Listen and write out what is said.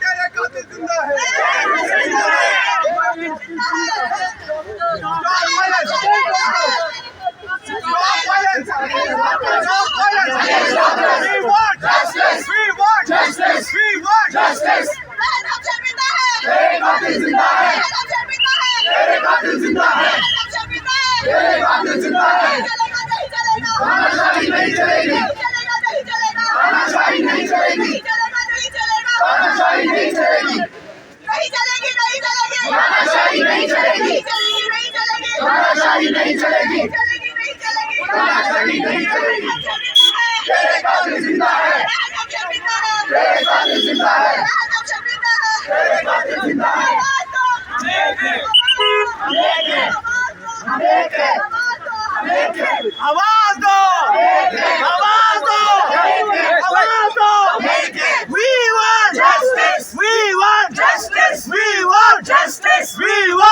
तेरे कातिल जिंदा है आवाज दो आवाज दो आवाज दो We want justice we want justice we want justice we want